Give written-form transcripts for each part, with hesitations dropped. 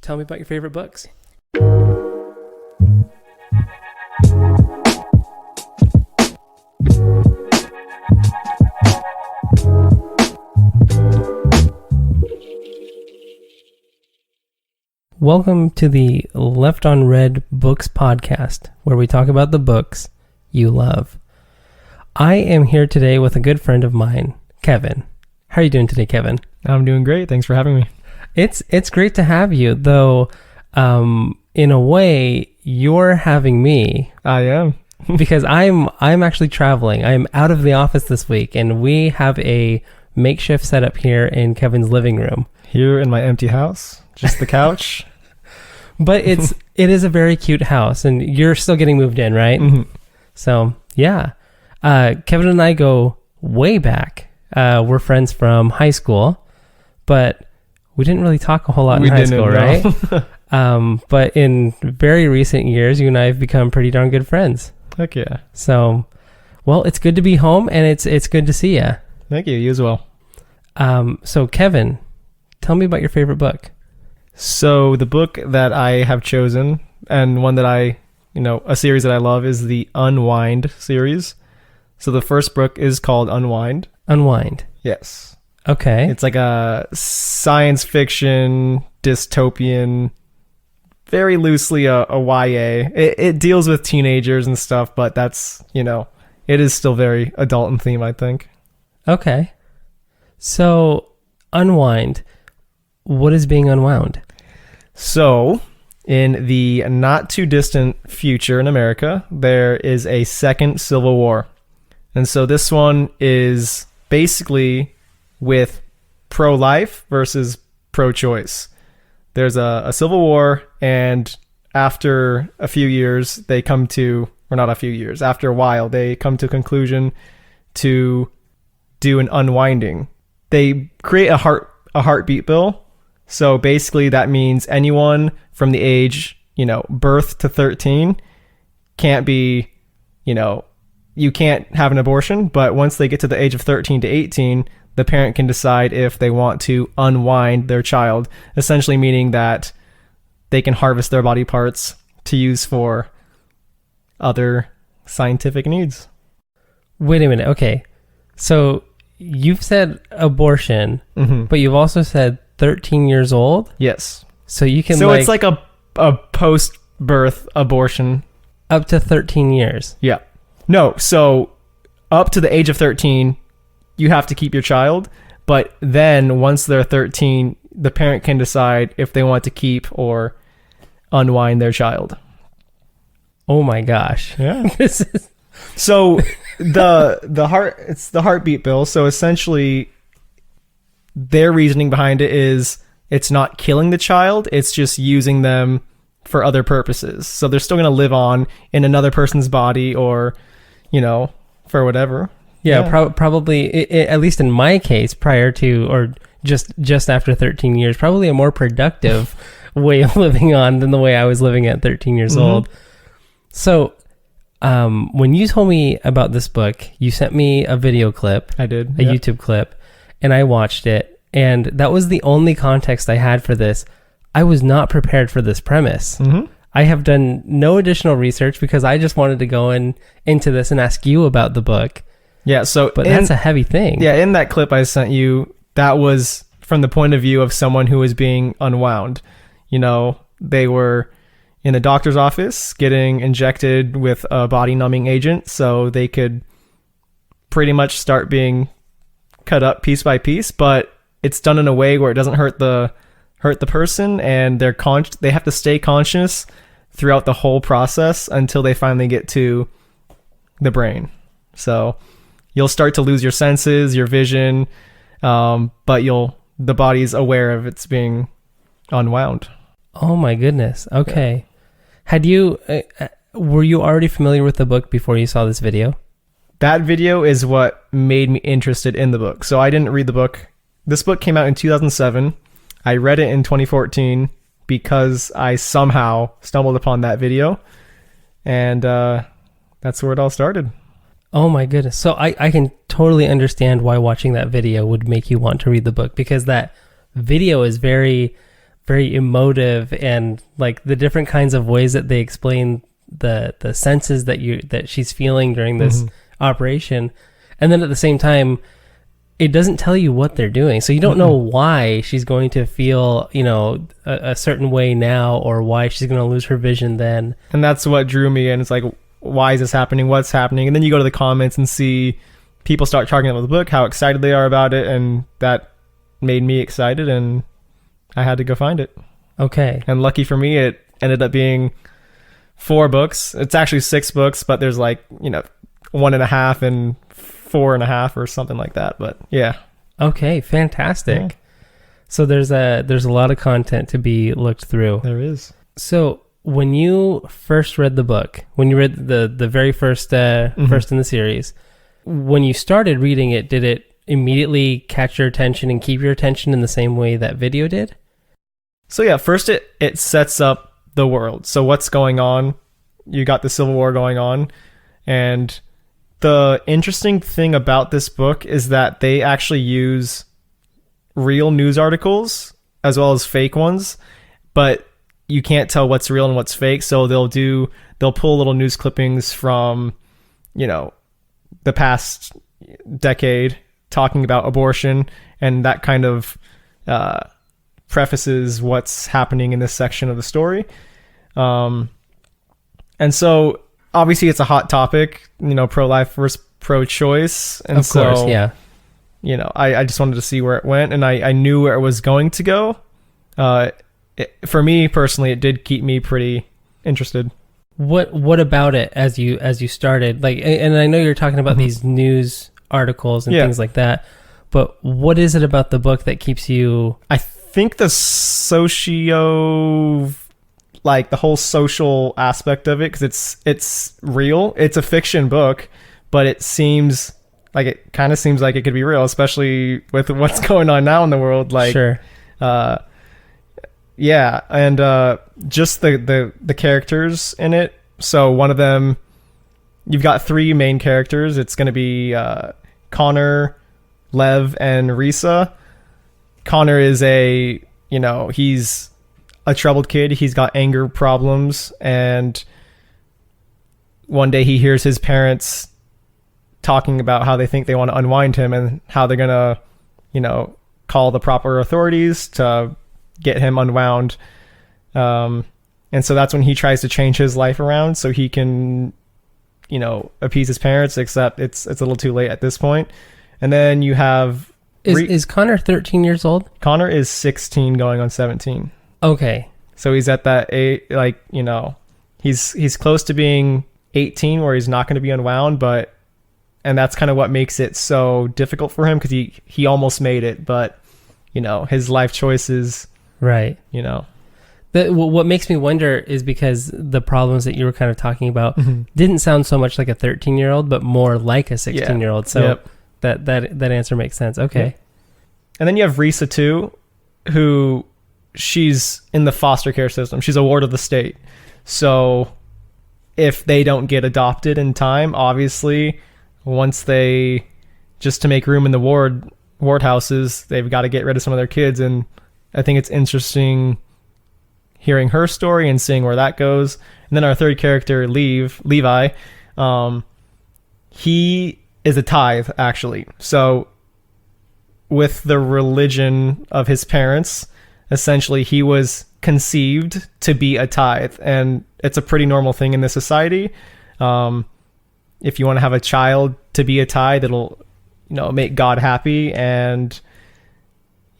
Tell me about your favorite books. Welcome to the Left on Red Books podcast, where we talk about the books you love. I am here today with a good friend of mine, Kevin. How are you doing today, Kevin? I'm doing great. Thanks for having me. It's great to have you, though in a way, you're having me. I am. Because I'm actually traveling. I'm out of the office this week, and we have a makeshift setup here in Kevin's living room. Here in my empty house, just the couch. But it is a very cute house, and you're still getting moved in, right? Mm-hmm. So, yeah. Kevin and I go way back. We're friends from high school, but we didn't really talk a whole lot in high school, right? But in very recent years, you and I have become pretty darn good friends. Heck yeah. So, well, it's good to be home, and it's good to see you. Thank you. You as well. So, Kevin, tell me about your favorite book. So the book that I have chosen, and one that a series that I love, is the Unwind series. So the first book is called Unwind. Unwind. Yes. Okay. It's like a science fiction, dystopian, very loosely a YA. It deals with teenagers and stuff, but that's, it is still very adult in theme, I think. Okay. So, Unwind. What is being unwound? So, in the not too distant future in America, there is a second civil war. And so this one is basically with pro-life versus pro-choice. There's a civil war, and after a few years, after a while, they come to a conclusion to do an unwinding. They create a heartbeat bill. So basically that means anyone from the age, birth to 13 can't be, you can't have an abortion, but once they get to the age of 13 to 18, the parent can decide if they want to unwind their child, essentially meaning that they can harvest their body parts to use for other scientific needs. Wait a minute. Okay. So you've said abortion, but you've also said 13 years old? Yes. So you can it's like a post-birth abortion. Up to 13 years? Yeah. No, so up to the age of 13, you have to keep your child. But then once they're 13, the parent can decide if they want to keep or unwind their child. Oh my gosh. Yeah. This is... So it's the heartbeat bill. So essentially, their reasoning behind it is it's not killing the child, it's just using them for other purposes. So they're still going to live on in another person's body or, for whatever. Yeah. Probably, at least in my case, prior to or just after 13 years, probably a more productive way of living on than the way I was living at 13 years old. So when you told me about this book, you sent me a video clip. I did. A YouTube clip. And I watched it, and that was the only context I had for this. I was not prepared for this premise. I have done no additional research because I just wanted to go into this and ask you about the book. Yeah, but that's a heavy thing. Yeah, in that clip I sent you, that was from the point of view of someone who was being unwound. They were in a doctor's office getting injected with a body-numbing agent so they could pretty much start being cut up piece by piece, but it's done in a way where it doesn't hurt the person, and they have to stay conscious throughout the whole process until they finally get to the brain. So you'll start to lose your senses, your vision, but the body's aware of it's being unwound. Oh my goodness. Okay. Yeah. Were you already familiar with the book before you saw this video? That video is what made me interested in the book. So I didn't read the book. This book came out in 2007. I read it in 2014 because I somehow stumbled upon that video. And that's where it all started. Oh my goodness. So I can totally understand why watching that video would make you want to read the book, because that video is very very emotive, and like the different kinds of ways that they explain the senses that she's feeling during this operation. And then at the same time, it doesn't tell you what they're doing. So you don't know why she's going to feel, a certain way now, or why she's going to lose her vision then. And that's what drew me in. It's like, why is this happening? What's happening? And then you go to the comments and see people start talking about the book, how excited they are about it. And that made me excited, and I had to go find it. Okay. And lucky for me, it ended up being 4 books. It's actually 6 books, but there's 1.5 and 4.5 or something like that. But yeah. Okay, fantastic. Yeah. So there's a lot of content to be looked through. There is. So when you first read the book, when you read the very first first in the series, when you started reading it, did it immediately catch your attention and keep your attention in the same way that video did? So yeah, first it sets up the world. So what's going on? You got the Civil War going on, and the interesting thing about this book is that they actually use real news articles as well as fake ones, but you can't tell what's real and what's fake. So they'll pull little news clippings from, the past decade talking about abortion, and that kind of prefaces what's happening in this section of the story. And so obviously it's a hot topic, pro-life versus pro-choice. And of course, yeah. I just wanted to see where it went, and I knew where it was going to go. For me personally, it did keep me pretty interested. What about it as you started? And I know you're talking about these news articles and things like that, but what is it about the book that keeps you? I think the the whole social aspect of it, because it's real. It's a fiction book, but it kind of seems like it could be real, especially with what's going on now in the world. Sure. Yeah, and just the characters in it. So one of them, you've got 3 main characters. It's going to be Connor, Lev, and Risa. Connor is he's a troubled kid. He's got anger problems, and one day he hears his parents talking about how they think they want to unwind him, and how they're going to, call the proper authorities to get him unwound. And so that's when he tries to change his life around so he can, appease his parents, except it's a little too late at this point. And then you have... Is Connor 13 years old? Connor is 16 going on 17. Okay. So he's at that age, he's close to being 18 where he's not going to be unwound, and that's kind of what makes it so difficult for him, because he almost made it, but, his life choices... Right. What makes me wonder is because the problems that you were kind of talking about didn't sound so much like a 13-year-old, but more like a 16-year-old. So that answer makes sense. Okay. Yep. And then you have Risa too, who she's in the foster care system. She's a ward of the state. So if they don't get adopted in time, obviously, once just to make room in the ward houses, they've got to get rid of some of their kids. And I think it's interesting hearing her story and seeing where that goes. And then our third character, Levi, he is a tithe, actually. So with the religion of his parents, essentially he was conceived to be a tithe. And it's a pretty normal thing in this society. If you want to have a child to be a tithe, it'll, make God happy. And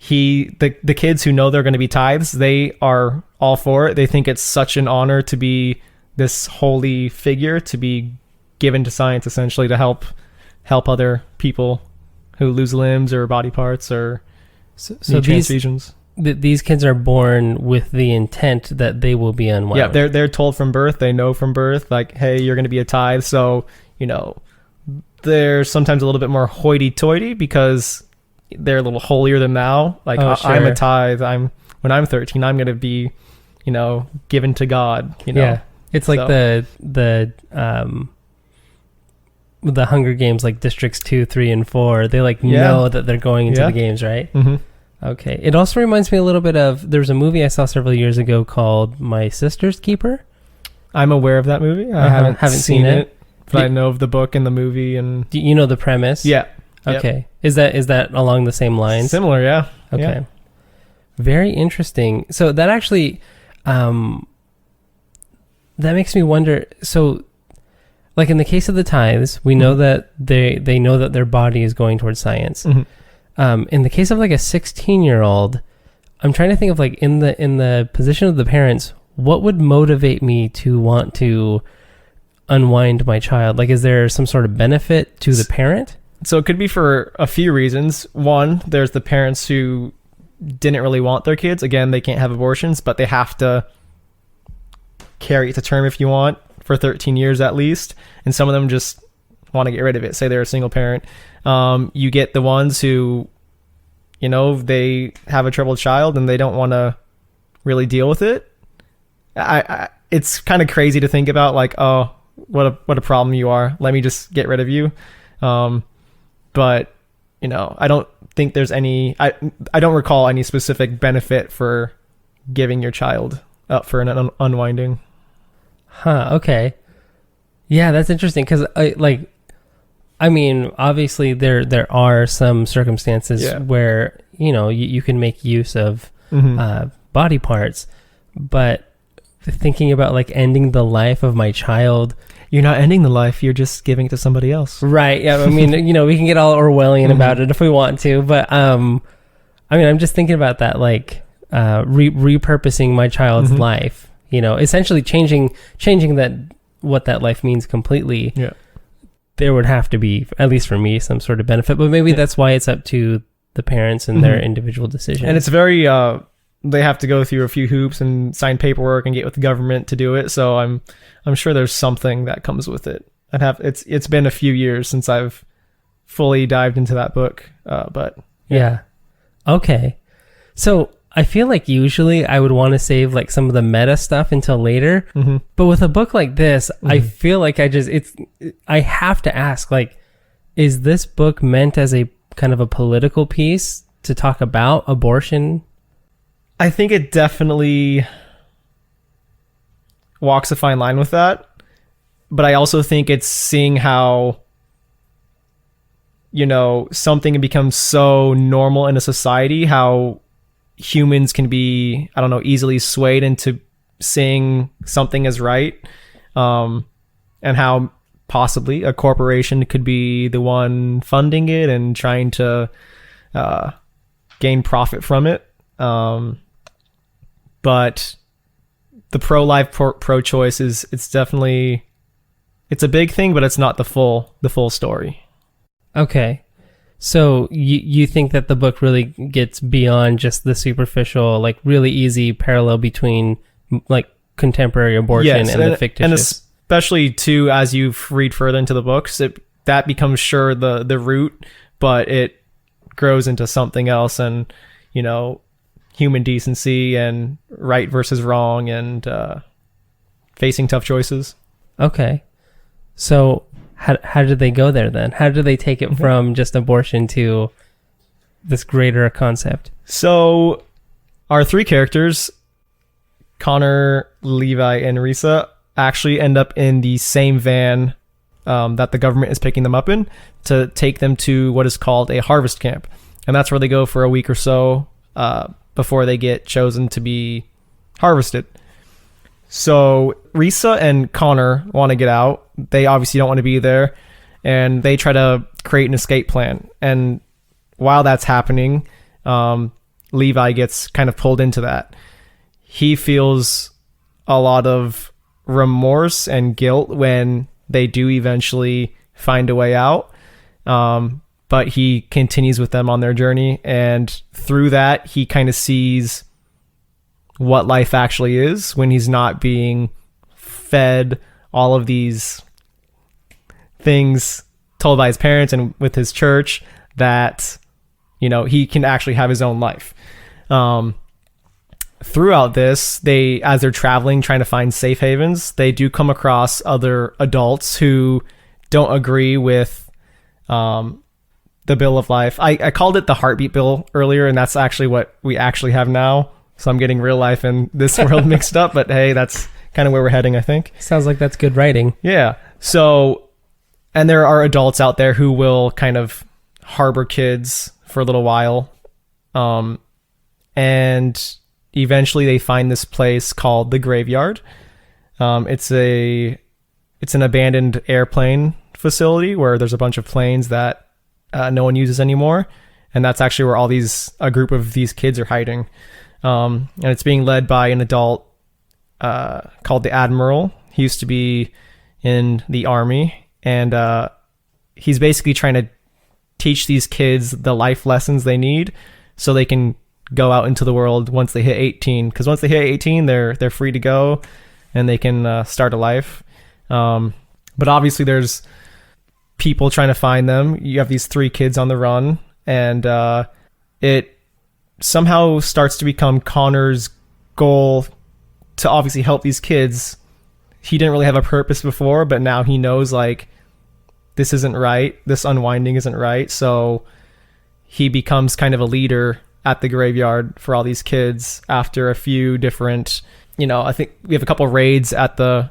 the kids who know they're going to be tithes, they are all for it. They think it's such an honor to be this holy figure, to be given to science, essentially, to help other people who lose limbs or body parts or need transfusions. These kids are born with the intent that they will be unwound. Yeah, they're told from birth. They know from birth, hey, you're going to be a tithe. So, they're sometimes a little bit more hoity-toity because they're a little holier than thou. Sure. I'm a tithe. When I'm 13, I'm going to be, given to God. Yeah, it's like the Hunger Games, like districts 2, 3, and 4. They know that they're going into the games, right? Mm-hmm. Okay. It also reminds me a little bit of, there's a movie I saw several years ago called My Sister's Keeper. I'm aware of that movie. I haven't seen it, but I know of the book and the movie. And do you know the premise? Yeah. Okay. Yep. Is that along the same lines? Similar, yeah. Okay. Yeah. Very interesting. So that actually, that makes me wonder. So, like in the case of the tithes, we know that they know that their body is going towards science. Mm-hmm. In the case of like a 16-year-old, I'm trying to think of like in the position of the parents, what would motivate me to want to unwind my child? Like, is there some sort of benefit to the parent? So it could be for a few reasons. One, there's the parents who didn't really want their kids. Again, they can't have abortions, but they have to carry it to term, if you want, for 13 years at least. And some of them just want to get rid of it. Say they're a single parent. You get the ones who, they have a troubled child and they don't want to really deal with it. It's kind of crazy to think about, like, oh, what a problem you are. Let me just get rid of you. But, I don't think there's any, I don't recall any specific benefit for giving your child up for an unwinding. Huh. Okay. Yeah, that's interesting. Cause obviously there are some circumstances where, you can make use of, body parts, but thinking about like ending the life of my child. You're not ending the life, you're just giving it to somebody else. Right. Yeah. I mean, we can get all Orwellian about it if we want to, but, I'm just thinking about that, like, repurposing my child's life, essentially changing what that life means completely. Yeah. There would have to be, at least for me, some sort of benefit, but maybe that's why it's up to the parents and their individual decisions. And it's very, they have to go through a few hoops and sign paperwork and get with the government to do it. So I'm sure there's something that comes with it. It's been a few years since I've fully dived into that book. But yeah. Okay. So I feel like usually I would want to save like some of the meta stuff until later, but with a book like this, I feel like I have to ask, like, is this book meant as a kind of a political piece to talk about abortion? I think it definitely walks a fine line with that, but I also think it's seeing how, something becomes so normal in a society, how humans can be, easily swayed into seeing something as right, and how possibly a corporation could be the one funding it and trying to gain profit from it. But the pro-life, pro-choice it's definitely, it's a big thing, but it's not the full story. Okay. So you think that the book really gets beyond just the superficial, like really easy parallel between like contemporary abortion and the fictitious? And especially too, as you read further into the books, that becomes the root, but it grows into something else, and human decency and right versus wrong, and facing tough choices. Okay. So how did they go there then? How did they take it from just abortion to this greater concept? So our three characters, Connor, Levi, and Risa, actually end up in the same van that the government is picking them up in to take them to what is called a harvest camp. And that's where they go for a week or so before they get chosen to be harvested. So Risa and Connor want to get out. They obviously don't want to be there, and they try to create an escape plan. And while that's happening, Levi gets kind of pulled into that. He feels a lot of remorse and guilt when they do eventually find a way out. But he continues with them on their journey, and through that, he kind of sees what life actually is when he's not being fed all of these things told by his parents and with his church, that he can actually have his own life. Throughout this, as they're traveling, trying to find safe havens, they do come across other adults who don't agree with the bill of life. I called it the heartbeat bill earlier, and that's actually what we actually have now. So I'm getting real life and this world mixed up, but hey, that's kind of where we're heading, I think. Sounds like that's good writing. Yeah. So, and there are adults out there who will kind of harbor kids for a little while. And eventually they find this place called the graveyard. It's an abandoned airplane facility where there's a bunch of planes that no one uses anymore. And that's actually where a group of these kids are hiding. And it's being led by an adult called the Admiral. He used to be in the army, and he's basically trying to teach these kids the life lessons they need so they can go out into the world once they hit 18. Because once they hit 18, they're free to go and they can start a life. But obviously there's people trying to find them. You have these 3 kids on the run, and it somehow starts to become Connor's goal to obviously help these kids. He didn't really have a purpose before, but now he knows, like, this isn't right. This unwinding isn't right. So he becomes kind of a leader at the graveyard for all these kids after a few different, I think we have a couple raids at the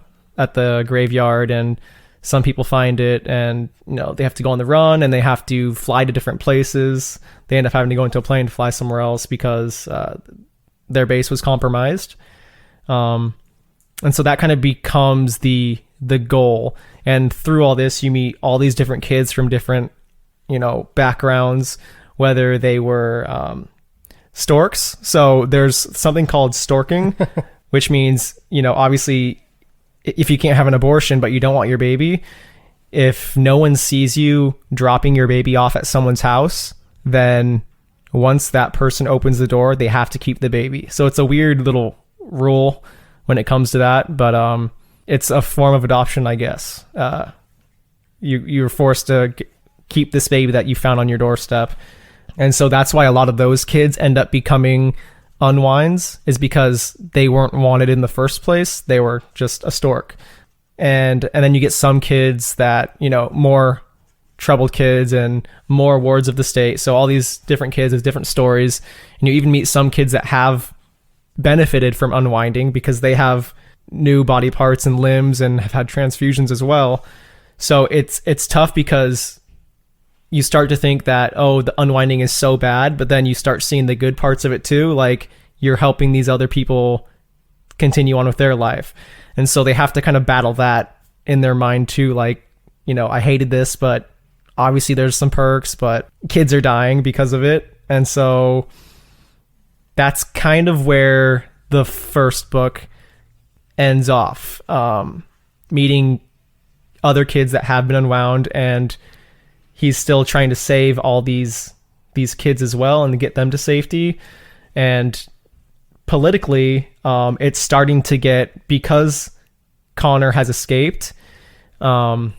graveyard, and some people find it, and they have to go on the run and they have to fly to different places. They end up having to go into a plane to fly somewhere else because their base was compromised. And so that kind of becomes the goal. And through all this, you meet all these different kids from different, backgrounds, whether they were storks. So there's something called storking, which means, obviously, if you can't have an abortion, but you don't want your baby, if no one sees you dropping your baby off at someone's house, then once that person opens the door, they have to keep the baby. So it's a weird little rule when it comes to that, but it's a form of adoption, I guess. You're forced to keep this baby that you found on your doorstep. And so that's why a lot of those kids end up becoming unwinds, is because they weren't wanted in the first place. They were just a stork. And then you get some kids that, more troubled kids and more wards of the state. So all these different kids with different stories. And you even meet some kids that have benefited from unwinding because they have new body parts and limbs and have had transfusions as well. So it's tough because you start to think that, the unwinding is so bad, but then you start seeing the good parts of it too. Like, you're helping these other people continue on with their life. And so they have to kind of battle that in their mind too. Like, I hated this, but obviously there's some perks, but kids are dying because of it. And so that's kind of where the first book ends off, meeting other kids that have been unwound, and he's still trying to save all these kids as well and to get them to safety. And politically, it's starting to get, because Connor has escaped, and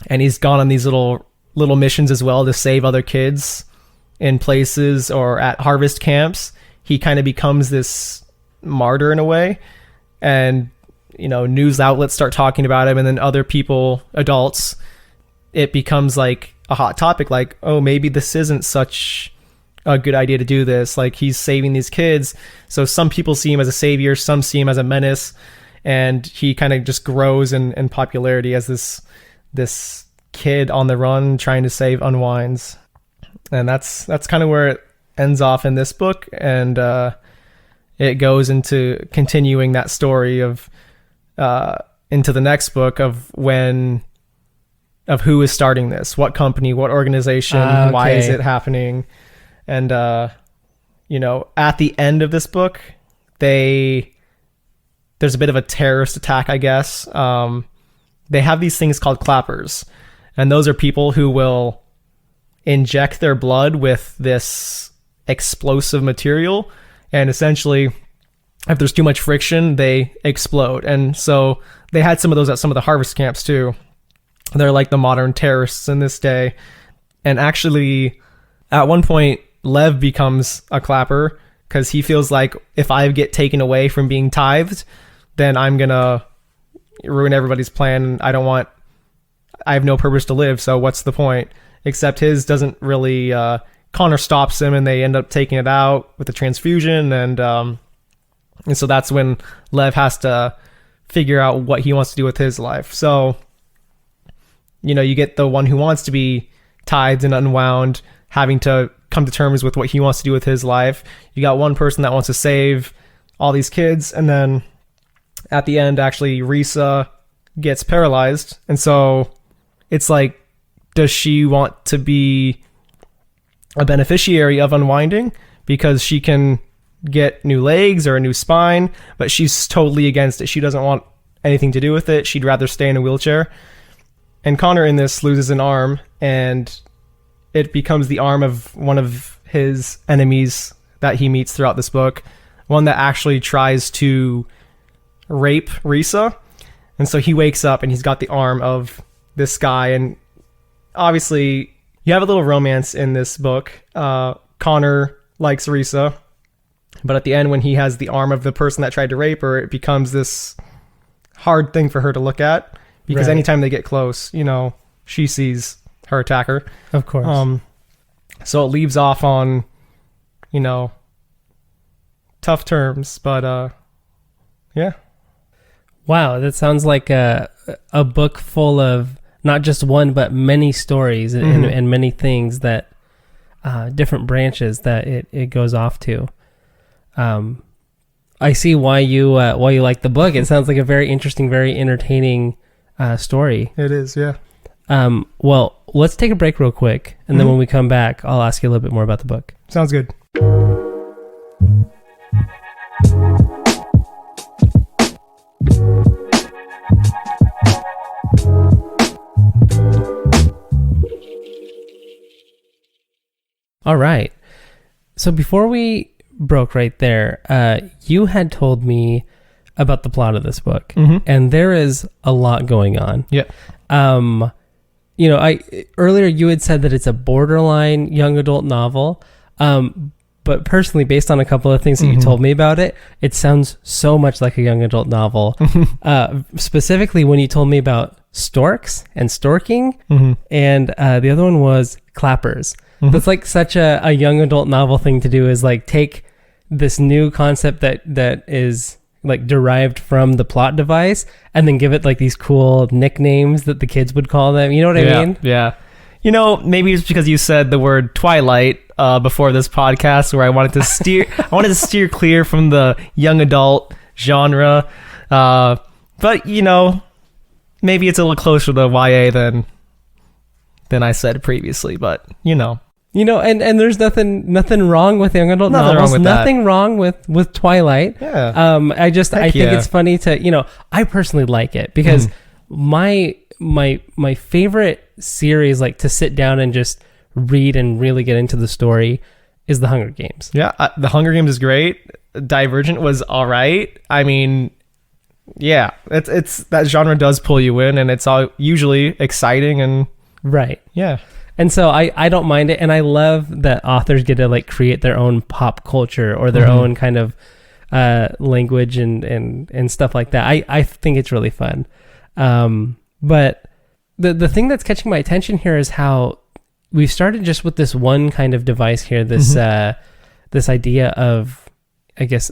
he's gone on these little missions as well to save other kids in places or at harvest camps. He kind of becomes this martyr in a way, and news outlets start talking about him, and then other people, adults, it becomes like a hot topic, like, maybe this isn't such a good idea to do this. Like, he's saving these kids. So some people see him as a savior, some see him as a menace, and he kind of just grows in popularity as this kid on the run trying to save unwinds. And that's kind of where it ends off in this book. And it goes into continuing that story of into the next book of who is starting this, what company, what organization, okay. Why is it happening? And, at the end of this book, there's a bit of a terrorist attack, I guess. They have these things called clappers, and those are people who will inject their blood with this explosive material, and essentially, if there's too much friction, they explode. And so they had some of those at some of the harvest camps too. They're like the modern terrorists in this day. And actually, at one point, Lev becomes a clapper because he feels like, if I get taken away from being tithed, then I'm going to ruin everybody's plan. I have no purpose to live, so what's the point? except his doesn't really. Connor stops him, and they end up taking it out with the transfusion, and so that's when Lev has to figure out what he wants to do with his life. So, you get the one who wants to be tithed and unwound, having to come to terms with what he wants to do with his life. You got one person that wants to save all these kids, and then at the end, actually, Risa gets paralyzed, and so it's like, does she want to be a beneficiary of unwinding because she can get new legs or a new spine, but she's totally against it. She doesn't want anything to do with it. She'd rather stay in a wheelchair. And Connor in this loses an arm, and it becomes the arm of one of his enemies that he meets throughout this book, one that actually tries to rape Risa. And so he wakes up and he's got the arm of this guy, and obviously you have a little romance in this book. Connor likes Risa, but at the end, when he has the arm of the person that tried to rape her, it becomes this hard thing for her to look at, because anytime they get close, she sees her attacker. Of course. So it leaves off on, tough terms, but yeah. Wow, that sounds like a book full of not just one, but many stories and many things that different branches that it goes off to. I see why you like the book. It sounds like a very interesting, very entertaining story. It is, yeah. Well, let's take a break real quick, and then when we come back, I'll ask you a little bit more about the book. Sounds good. All right. So before we broke right there, you had told me about the plot of this book, and there is a lot going on. Yeah. Earlier you had said that it's a borderline young adult novel, but personally, based on a couple of things that you told me about it, it sounds so much like a young adult novel. Specifically, when you told me about storks and storking, and the other one was clappers. That's like such a young adult novel thing to do, is like take this new concept that is like derived from the plot device and then give it like these cool nicknames that the kids would call them. You know what I mean? Yeah. Maybe it's because you said the word Twilight before this podcast, where I wanted to steer clear from the young adult genre. But maybe it's a little closer to YA than I said previously, but and there's nothing wrong with young adult novels. Nothing wrong with Twilight. Yeah. I think it's funny to, I personally like it because my favorite series, like to sit down and just read and really get into the story, is The Hunger Games. Yeah. The Hunger Games is great. Divergent was all right. I mean, yeah, it's that genre does pull you in, and it's all usually exciting and right. Yeah. And so I don't mind it, and I love that authors get to like create their own pop culture or their own kind of language and stuff like that. I think it's really fun. But the thing that's catching my attention here is how we've started just with this one kind of device here, this this idea of, I guess,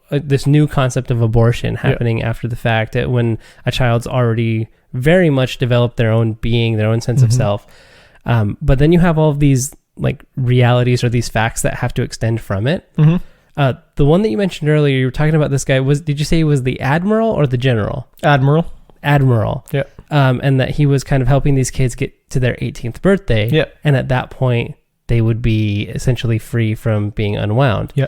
this new concept of abortion happening after the fact, when a child's already very much developed their own being, their own sense of self. But then you have all of these like realities or these facts that have to extend from it. The one that you mentioned earlier, you were talking about this guy, did you say he was the admiral or the general? Admiral. Yeah. And that he was kind of helping these kids get to their 18th birthday. Yeah. And at that point, they would be essentially free from being unwound. Yeah.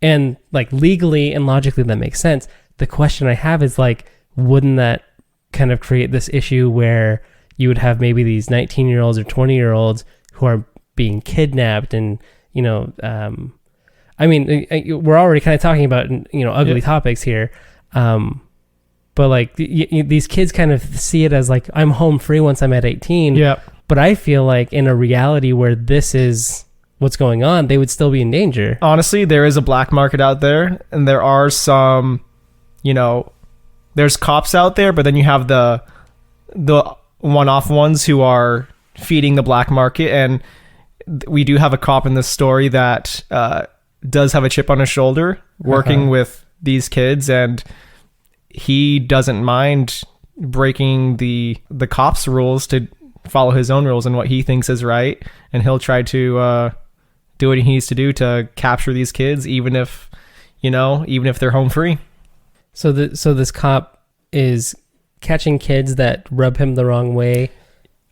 And like legally and logically, that makes sense. The question I have is like, wouldn't that kind of create this issue where you would have maybe these 19-year-olds or 20-year-olds who are being kidnapped and, I mean, we're already kind of talking about, ugly topics here. But like these kids kind of see it as like, I'm home free once I'm at 18. Yeah. But I feel like in a reality where this is what's going on, they would still be in danger. Honestly, there is a black market out there, and there are some, there's cops out there, but then you have the one-off ones who are feeding the black market. And we do have a cop in this story that does have a chip on his shoulder working with these kids, and he doesn't mind breaking the cops' rules to follow his own rules and what he thinks is right, and he'll try to do what he needs to do to capture these kids, even if they're home free. So this cop is catching kids that rub him the wrong way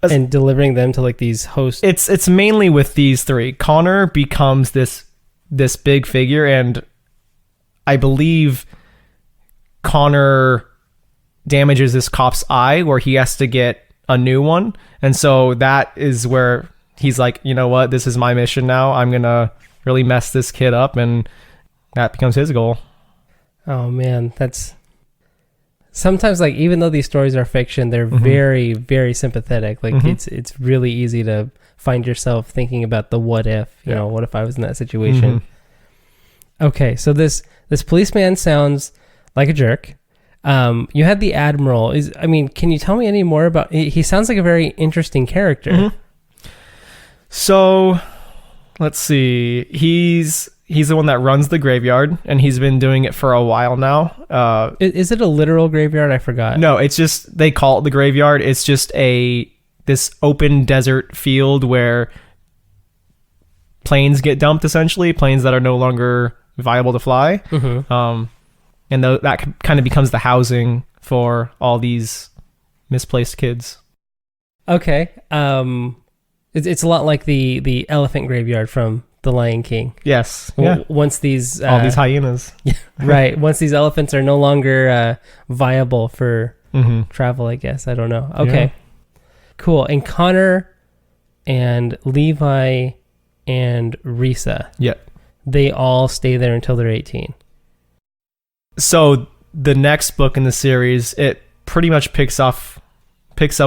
and delivering them to like these hosts. It's mainly with these three. Connor becomes this big figure, and I believe Connor damages this cop's eye where he has to get a new one. And so that is where he's like, you know what, this is my mission now. I'm going to really mess this kid up, and that becomes his goal. Oh man, that's sometimes, like, even though these stories are fiction, they're very, very sympathetic. Like it's really easy to find yourself thinking about the what if, you know, what if I was in that situation? Okay, so this policeman sounds like a jerk. You had the Admiral. Can you tell me any more about... He sounds like a very interesting character. So, let's see. He's the one that runs the graveyard, and he's been doing it for a while now. Is it a literal graveyard? I forgot. No, it's just... They call it the graveyard. It's just this open desert field where planes get dumped, essentially. Planes that are no longer viable to fly. And that kind of becomes the housing for all these misplaced kids. Okay. It's a lot like the elephant graveyard from The Lion King. Yes. Yeah. Once these... all these hyenas. Right. Once these elephants are no longer viable for travel, I guess. I don't know. Okay. Yeah. Cool. And Connor and Levi and Risa. Yep. They all stay there until they're 18. So the next book in the series, it pretty much picks up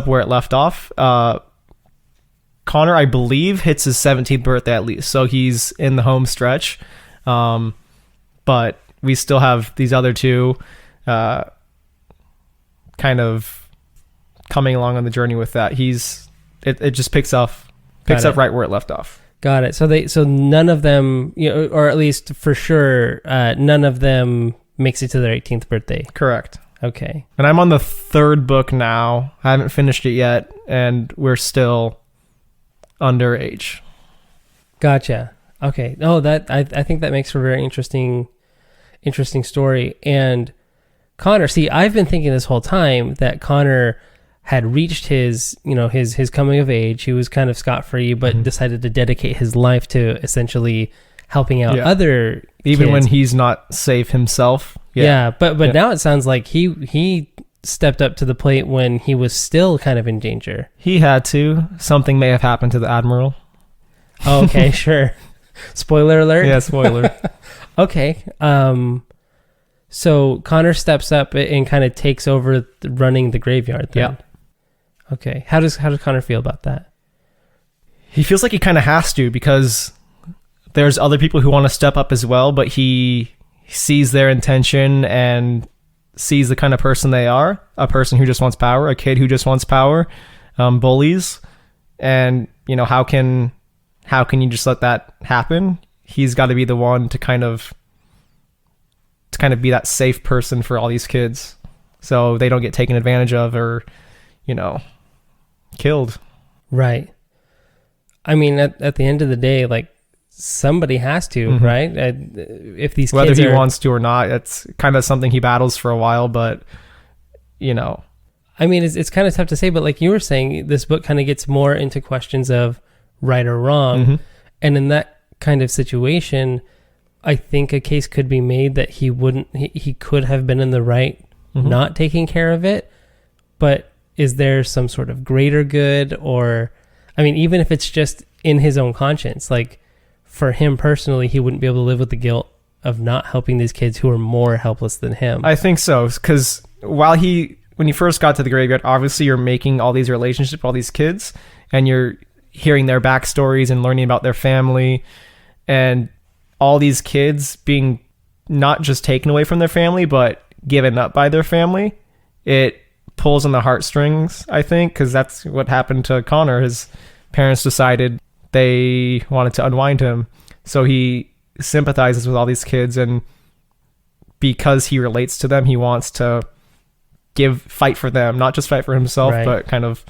where it left off. Connor, I believe, hits his 17th birthday at least, so he's in the home stretch. But we still have these other two kind of coming along on the journey with that. It just picks up right where it left off. Got it. So none of them, or at least for sure, none of them makes it to their 18th birthday. Correct. Okay. And I'm on the third book now. I haven't finished it yet, and we're still underage. Gotcha. Okay. No, I think that makes for a very interesting story. And Connor, see, I've been thinking this whole time that Connor had reached his coming of age. He was kind of scot-free, but decided to dedicate his life to essentially helping out other even kids. When he's not safe himself. But now it sounds like he stepped up to the plate when he was still kind of in danger. He had to. Something may have happened to the Admiral. Oh, okay, sure. Spoiler alert. Yeah, spoiler. Okay. So Connor steps up and kind of takes over running the graveyard then. Yeah. Okay. How does Connor feel about that? He feels like he kind of has to, because there's other people who want to step up as well, but he sees their intention and sees the kind of person they are, a person who just wants power, a kid who just wants power, bullies. And, how can you just let that happen? He's got to be the one to kind of be that safe person for all these kids, so they don't get taken advantage of or, killed. Right. I mean, at the end of the day, like, somebody has to, right? If these whether kids he wants to or not, it's kind of something he battles for a while, but I mean, it's kind of tough to say, but like you were saying, this book kind of gets more into questions of right or wrong. And in that kind of situation, I think a case could be made that he could have been in the right not taking care of it. But is there some sort of greater good? Or, I mean, even if it's just in his own conscience, like, for him personally, he wouldn't be able to live with the guilt of not helping these kids who are more helpless than him. I think so, because when he first got to the graveyard, obviously you're making all these relationships with all these kids, and you're hearing their backstories and learning about their family, and all these kids being not just taken away from their family, but given up by their family. It pulls on the heartstrings, I think, because that's what happened to Connor. His parents decided they wanted to unwind him. So he sympathizes with all these kids, and because he relates to them, he wants to fight for them, not just fight for himself, Right. but kind of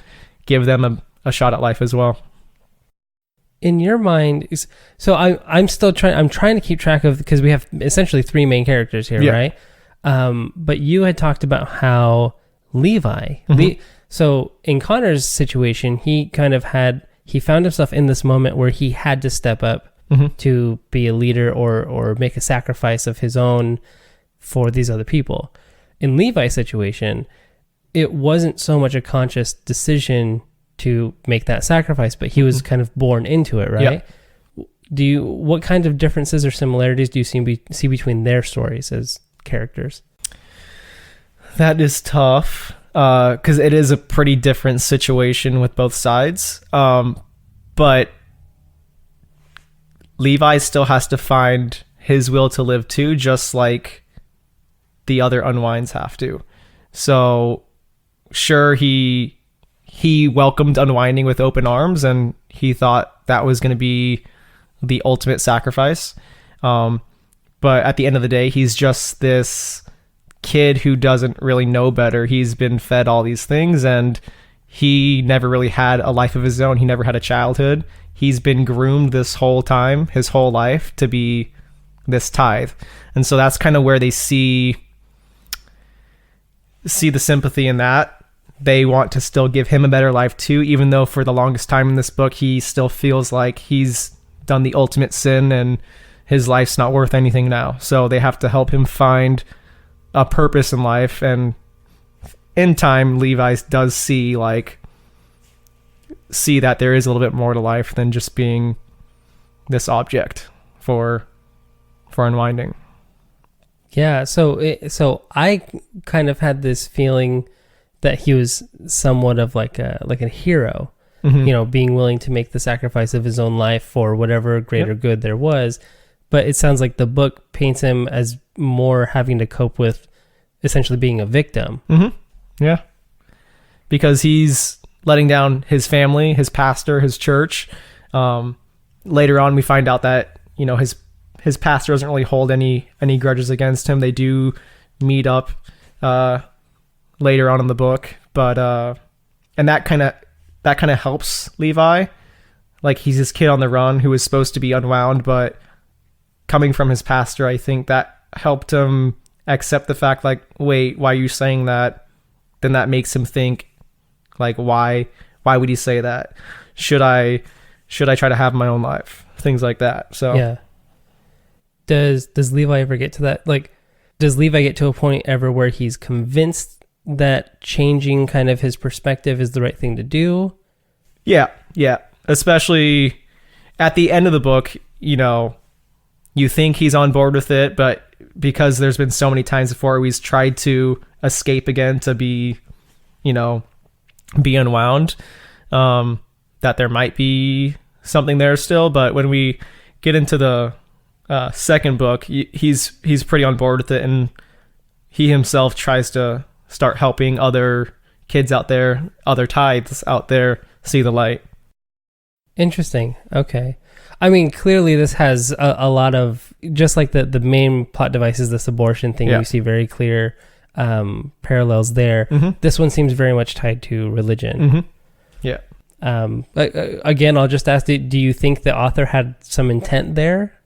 give them a shot at life as well. In your mind, I'm trying to keep track of, because we have essentially three main characters here, Yeah. right? But you had talked about how Levi, Mhm. so in Connor's situation, he found himself in this moment where he had to step up Mhm. to be a leader or make a sacrifice of his own for these other people. In Levi's situation, it wasn't so much a conscious decision to make that sacrifice, but he was kind of born into it, right? Yeah. What kind of differences or similarities do you see between their stories as characters? That is tough, because it is a pretty different situation with both sides. But Levi still has to find his will to live too, just like the other unwinds have to. So sure, he welcomed unwinding with open arms, and he thought that was going to be the ultimate sacrifice. But at the end of the day, he's just this kid who doesn't really know better. He's been fed all these things, and he never really had a life of his own. He never had a childhood. He's been groomed this whole time, his whole life, to be this tithe. And so that's kind of where they see the sympathy in that. They want to still give him a better life too, even though for the longest time in this book, he still feels like he's done the ultimate sin and his life's not worth anything now. So they have to help him find a purpose in life. And in time, Levi does see that there is a little bit more to life than just being this object for unwinding. Yeah, so I kind of had this feeling that he was somewhat of like a hero, Mhm. Being willing to make the sacrifice of his own life for whatever greater good there was. But it sounds like the book paints him as more having to cope with essentially being a victim. Mm-hmm. Yeah. Because he's letting down his family, his pastor, his church. Later on, we find out that, his pastor doesn't really hold any grudges against him. They do meet up later on in the book, but and that kind of helps Levi. Like, he's this kid on the run who is supposed to be unwound, but coming from his pastor, I think that helped him accept the fact, like, wait, why are you saying that? Then that makes him think, like, why would he say that? Should I try to have my own life? Things like that. So yeah. Does Levi ever get to that? Like, does Levi get to a point ever where he's convinced that changing kind of his perspective is the right thing to do? Yeah. Especially at the end of the book, you think he's on board with it, but because there's been so many times before where he's tried to escape again to be unwound, that there might be something there still. But when we get into the second book, he's pretty on board with it, and he himself tries to start helping other kids out there, other tithes out there, see the light. Interesting. Okay. I mean, clearly this has a lot of, just like the main plot device is this abortion thing. Yeah. You see very clear parallels there. Mm-hmm. This one seems very much tied to religion. Mm-hmm. Yeah. Again, I'll just ask, do you think the author had some intent there?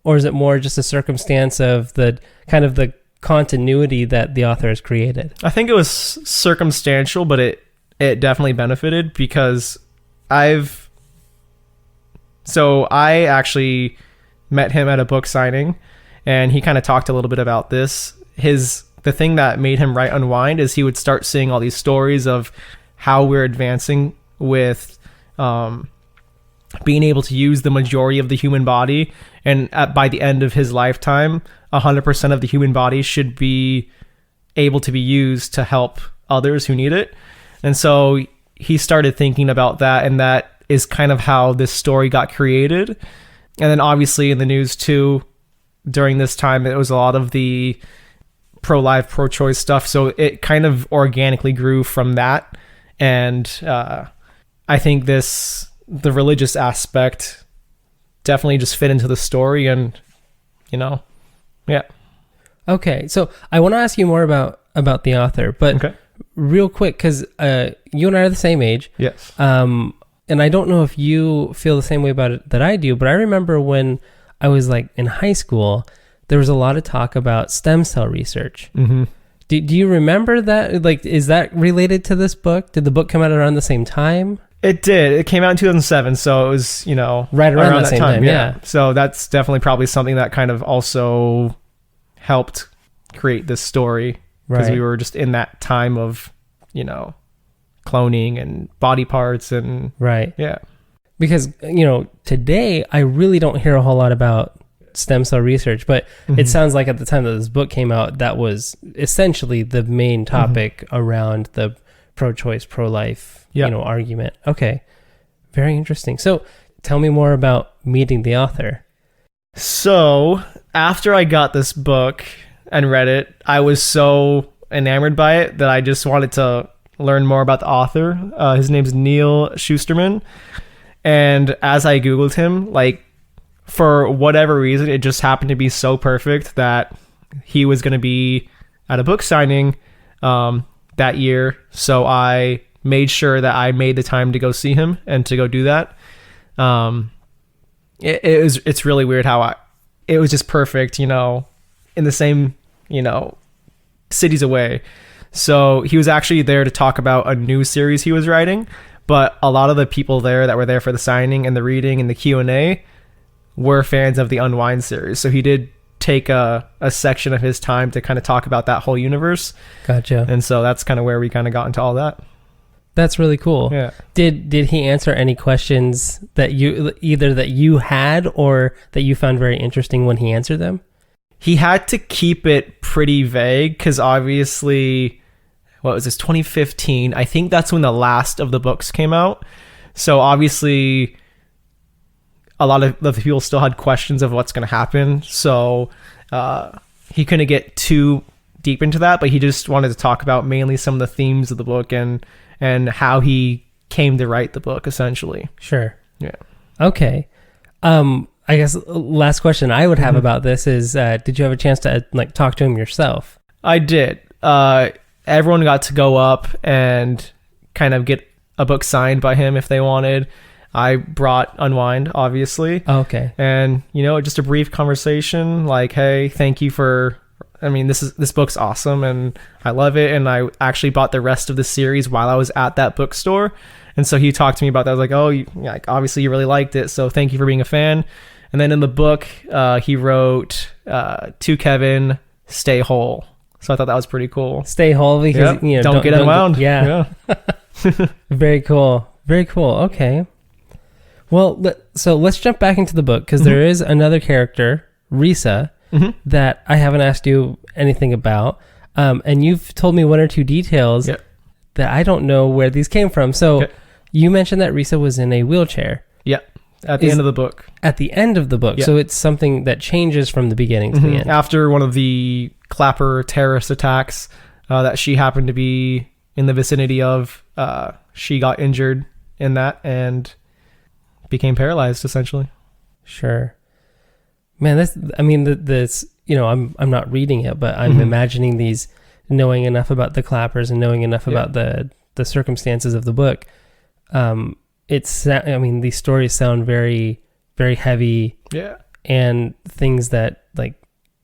Or is it more just a circumstance of the kind of the continuity that the author has created? I think it was circumstantial, but it definitely benefited, because I actually met him at a book signing, and he kind of talked a little bit about this. The thing that made him write Unwind is he would start seeing all these stories of how we're advancing with being able to use the majority of the human body, and by the end of his lifetime, 100% of the human body should be able to be used to help others who need it. And so he started thinking about that, and that is kind of how this story got created. And then obviously in the news too, during this time, it was a lot of the pro-life, pro-choice stuff. So it kind of organically grew from that. And I think the religious aspect definitely just fit into the story, and yeah. Okay, so I want to ask you more about the author, but Okay. real quick, because you and I are the same age. Yes. And I don't know if you feel the same way about it that I do, but I remember when I was like in high school, there was a lot of talk about stem cell research. Mm-hmm. Do you remember that? Like, is that related to this book? Did the book come out around the same time? It did. It came out in 2007, so it was, Right around that same time, yeah. So that's definitely probably something that kind of also helped create this story, because Right. we were just in that time of, cloning and body parts and Right. yeah. Because, today I really don't hear a whole lot about stem cell research, but it sounds like at the time that this book came out, that was essentially the main topic around the pro-choice, pro-life, argument. Okay. Very interesting. So tell me more about meeting the author. So after I got this book and read it, I was so enamored by it that I just wanted to learn more about the author. His name's Neal Shusterman. And as I Googled him, like, for whatever reason, it just happened to be so perfect that he was going to be at a book signing that year. So I made sure that I made the time to go see him and to go do that. It's really weird how it was just perfect, in the same, cities away. So he was actually there to talk about a new series he was writing, but a lot of the people there that were there for the signing and the reading and the Q&A were fans of the Unwind series. So he did take a section of his time to kind of talk about that whole universe. Gotcha. And so that's kind of where we kind of got into all that. That's really cool. Yeah. Did he answer any questions that you had or that you found very interesting when he answered them? He had to keep it pretty vague because obviously, what was this, 2015? I think that's when the last of the books came out. So obviously, a lot of the people still had questions of what's going to happen. So he couldn't get too deep into that, but he just wanted to talk about mainly some of the themes of the book and how he came to write the book, essentially. Sure. Yeah. Okay. I guess last question I would have about this is, did you have a chance to talk to him yourself? I did. Everyone got to go up and kind of get a book signed by him if they wanted. I brought Unwind, obviously. Oh, okay. And, just a brief conversation like, hey, thank you for, this book's awesome and I love it. And I actually bought the rest of the series while I was at that bookstore. And so he talked to me about that. I was like, oh, obviously you really liked it. So thank you for being a fan. And then in the book, he wrote, to Kevin, stay whole. So I thought that was pretty cool. Stay whole because, don't get unwound. Yeah. Very cool. Very cool. Okay. Well, so let's jump back into the book because there is another character, Risa, that I haven't asked you anything about. And you've told me one or two details that I don't know where these came from. So you mentioned that Risa was in a wheelchair. Yeah. At the end of the book. At the end of the book. Yeah. So it's something that changes from the beginning to the end. After one of the Clapper terrorist attacks that she happened to be in the vicinity of, she got injured in that and became paralyzed, essentially. Sure. Man, this, I'm not reading it, but I'm imagining these, knowing enough about the Clappers and knowing enough about the circumstances of the book. These stories sound very, very heavy. Yeah. And things that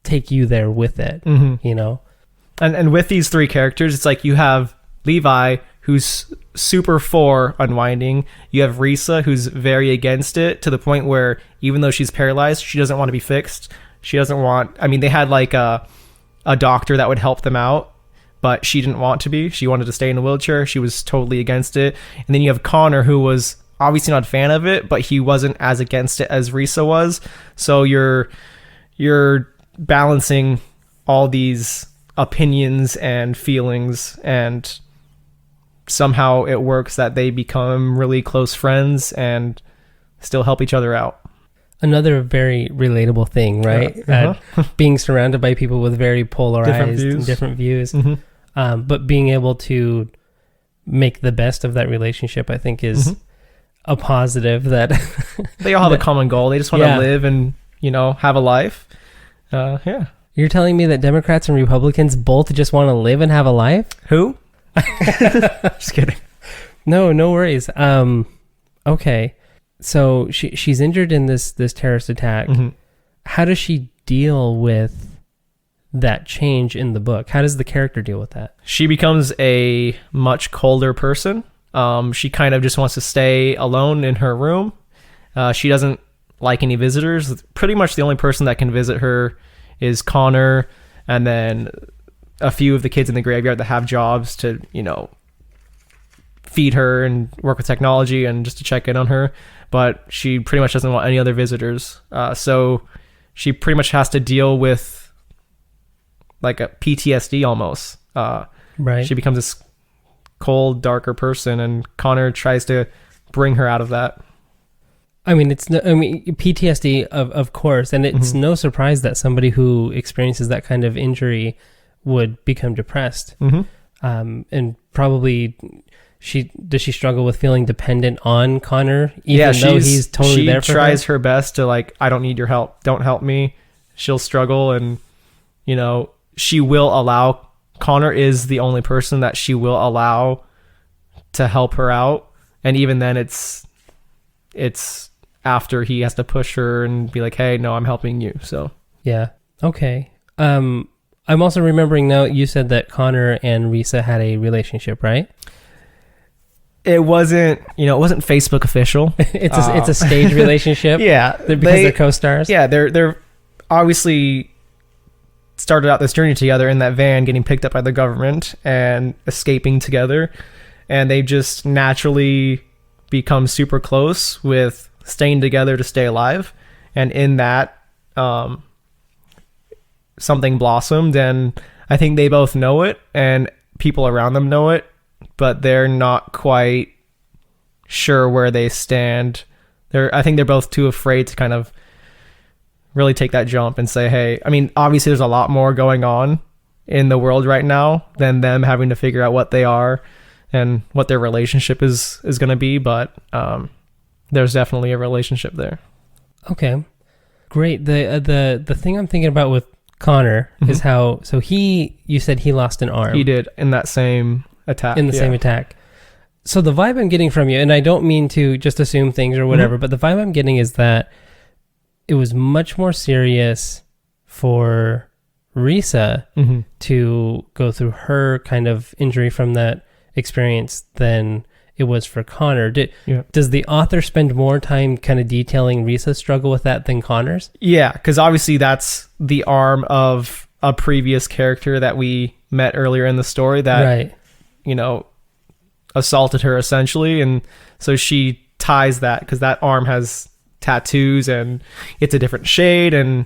take you there with it, And with these three characters, it's like you have Levi, who's super for unwinding. You have Risa, who's very against it to the point where even though she's paralyzed, she doesn't want to be fixed. She doesn't want, they had a doctor that would help them out, but she didn't want to be. She wanted to stay in a wheelchair. She was totally against it. And then you have Connor, who was obviously not a fan of it, but he wasn't as against it as Risa was. So you're balancing all these opinions and feelings, and somehow it works that they become really close friends and still help each other out. Another very relatable thing, right? Being surrounded by people with very polarized different views. But being able to make the best of that relationship, I think, is a positive that they all have a common goal. They just want to live and, have a life. You're telling me that Democrats and Republicans both just want to live and have a life? Who? Just kidding. No worries. Okay. So she's injured in this terrorist attack. How does she deal with that change in the book? How does the character deal with that? She becomes a much colder person. She kind of just wants to stay alone in her room. She doesn't like any visitors. Pretty much the only person that can visit her is Connor, and then a few of the kids in the graveyard that have jobs to, feed her and work with technology and just to check in on her. But she pretty much doesn't want any other visitors. So she pretty much has to deal with like a PTSD almost. Right. She becomes this cold, darker person, and Connor tries to bring her out of that. I mean, PTSD, of course, and it's no surprise that somebody who experiences that kind of injury would become depressed. And probably... Does she struggle with feeling dependent on Connor, even though he's totally there for her? She tries her best to I don't need your help. Don't help me. She'll struggle, and, she will allow, Connor is the only person that she will allow to help her out. And even then it's after he has to push her and be like, hey, no, I'm helping you. So, yeah. Okay. I'm also remembering now, you said that Connor and Risa had a relationship, right? It wasn't Facebook official. It's a stage relationship. Yeah, because they're co-stars. Yeah, they're obviously started out this journey together in that van, getting picked up by the government and escaping together, and they just naturally become super close with staying together to stay alive. And in that, something blossomed, and I think they both know it, and people around them know it. But they're not quite sure where they stand. I think they're both too afraid to kind of really take that jump and say, hey, I mean, obviously there's a lot more going on in the world right now than them having to figure out what they are and what their relationship is going to be. But there's definitely a relationship there. Okay, great. The thing I'm thinking about with Connor is how, you said he lost an arm. He did in that same attack. Same attack. So the vibe I'm getting from you, and I don't mean to just assume things or whatever, but the vibe I'm getting is that it was much more serious for Risa to go through her kind of injury from that experience than it was for Connor. Does the author spend more time kind of detailing Risa's struggle with that than Connor's? Yeah, because obviously that's the arm of a previous character that we met earlier in the story that... Right. Assaulted her essentially, and so she ties that because that arm has tattoos and it's a different shade, and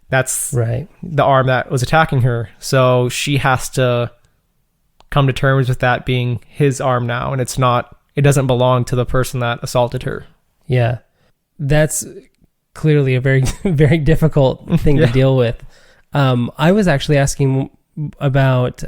that's right, the arm that was attacking her. So she has to come to terms with that being his arm now, and it doesn't belong to the person that assaulted her. Yeah, that's clearly a very very difficult thing to deal with. I was actually asking about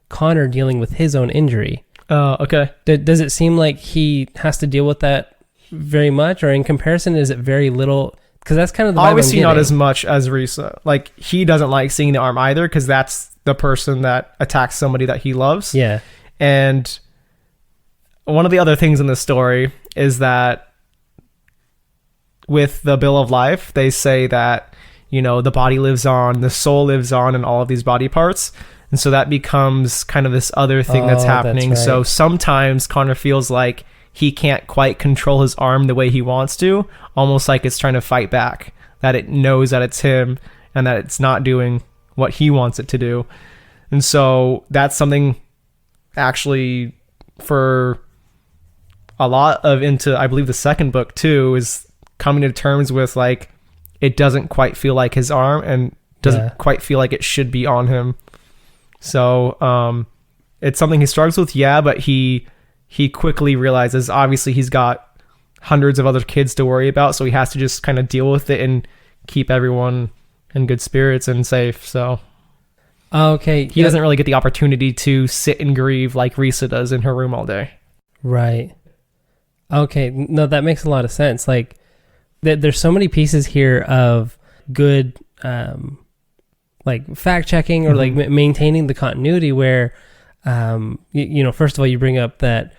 Connor dealing with his own injury. Okay. Does it seem like he has to deal with that very much, or in comparison, is it very little? Because that's kind of the vibe obviously I'm not as much as Risa. Like, he doesn't like seeing the arm either, because that's the person that attacks somebody that he loves. Yeah. And one of the other things in the story is that with the Bill of Life, they say that, the body lives on, the soul lives on, and all of these body parts. And so that becomes kind of this other thing that's happening. That's right. So sometimes Connor feels like he can't quite control his arm the way he wants to, almost like it's trying to fight back, that it knows that it's him and that it's not doing what he wants it to do. And so that's something actually for a lot of into, I believe the second book too, is coming to terms with like, it doesn't quite feel like his arm and doesn't quite feel like it should be on him. So it's something he struggles with, but he quickly realizes, obviously he's got hundreds of other kids to worry about, so he has to just kind of deal with it and keep everyone in good spirits and safe. So Okay. he doesn't really get the opportunity to sit and grieve like Risa does in her room all day. Right. Okay. No, that makes a lot of sense. Like, there's so many pieces here of good, like fact checking or like maintaining the continuity where, first of all, you bring up that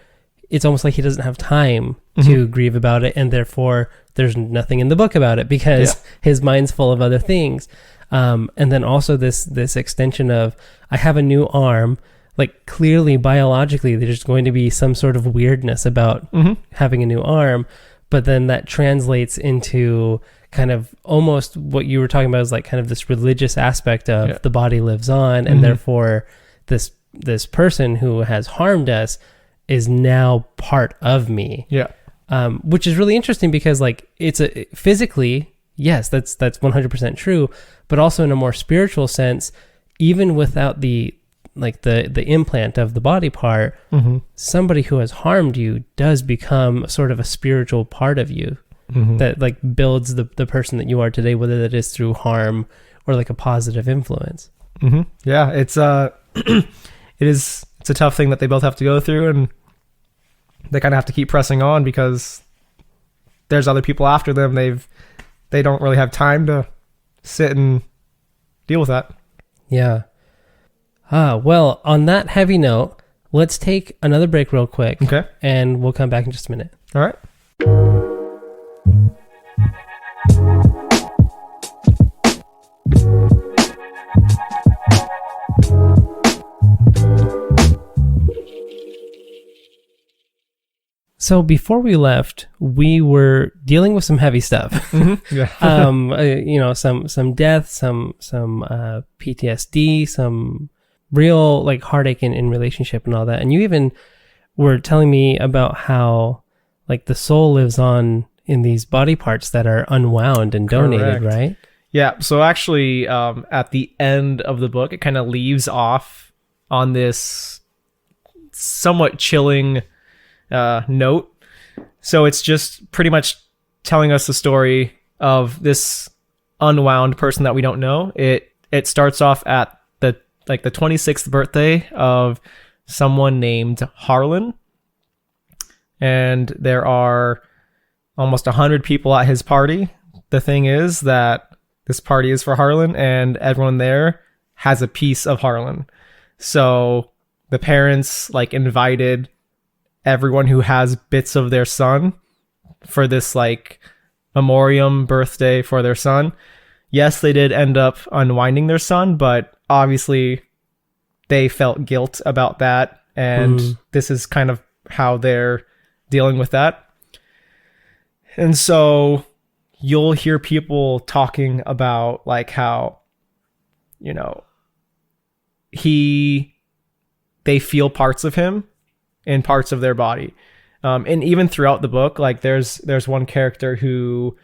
it's almost like he doesn't have time to grieve about it, and therefore there's nothing in the book about it because his mind's full of other things. And then also this extension of, I have a new arm. Like, clearly biologically there's going to be some sort of weirdness about having a new arm, but then that translates into kind of almost what you were talking about is like kind of this religious aspect of the body lives on, and therefore this person who has harmed us is now part of me. Which is really interesting because like physically, yes, that's 100% true, but also in a more spiritual sense, even without the implant of the body part, somebody who has harmed you does become sort of a spiritual part of you that like builds the person that you are today, whether that is through harm or like a positive influence. Yeah, it's it's a tough thing that they both have to go through, and they kind of have to keep pressing on because there's other people after them. They don't really have time to sit and deal with that. Yeah. Well, on that heavy note, let's take another break real quick. Okay. And we'll come back in just a minute. All right. So before we left, we were dealing with some heavy stuff. Yeah. Some death, some PTSD, some real like heartache in relationship and all that. And you even were telling me about how like the soul lives on in these body parts that are unwound and donated, Correct. right? Yeah. So actually, at the end of the book, it kind of leaves off on this somewhat chilling note. So it's just pretty much telling us the story of this unwound person that we don't know. It starts off at the 26th birthday of someone named Harlan, and there are almost 100 people at his party. The thing is that this party is for Harlan, and everyone there has a piece of Harlan. So the parents like invited everyone who has bits of their son for this like memoriam birthday for their son. Yes, they did end up unwinding their son, but obviously they felt guilt about that, and this is kind of how they're dealing with that. And so you'll hear people talking about like how, they feel parts of him in parts of their body. And even throughout the book, like there's one character who